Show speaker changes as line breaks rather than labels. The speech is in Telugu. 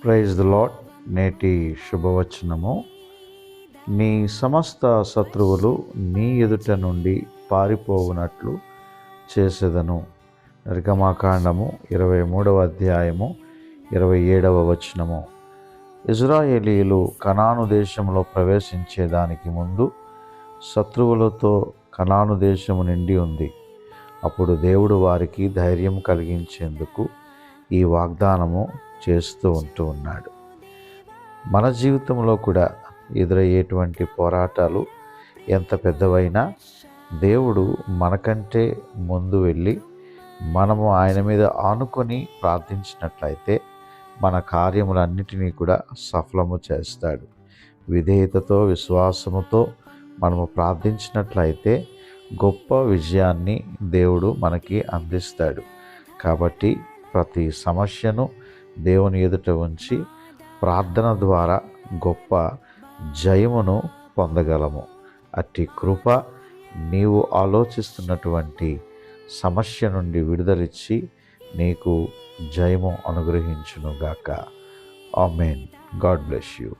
Praise the lord. నేటి శుభవచనము: నీ సమస్త శత్రువులు నీ ఎదుట నుండి పారిపోవునట్లు చేసేదను. నిర్గమాకాండము 23వ అధ్యాయము 27వ వచనము. ఇజ్రాయేలీయులు కనాను దేశంలో ప్రవేశించేదానికి ముందు శత్రువులతో కనాను దేశము నిండి ఉంది. అప్పుడు దేవుడు వారికి ధైర్యం కలిగించేందుకు ఈ వాగ్దానము చేస్తూ ఉన్నాడు. మన జీవితంలో కూడా ఎదురయ్యేటువంటి పోరాటాలు ఎంత పెద్దవైనా దేవుడు మనకంటే ముందు వెళ్ళి మనము ఆయన మీద ఆనుకొని ప్రార్థించినట్లయితే మన కార్యములన్నిటినీ కూడా సఫలము చేస్తాడు. విధేయతతో, విశ్వాసముతో మనము ప్రార్థించినట్లయితే గొప్ప విజయాన్ని దేవుడు మనకి అందిస్తాడు. కాబట్టి ప్రతి సమస్యను దేవుని ఎదుట ఉంచి ప్రార్థన ద్వారా గొప్ప జయమును పొందగలము. అట్టి కృప నీవు ఆలోచిస్తున్నటువంటి సమస్య నుండి విడుదలిచ్చి నీకు జయము అనుగ్రహించునుగాక. ఆమేన్. God bless you.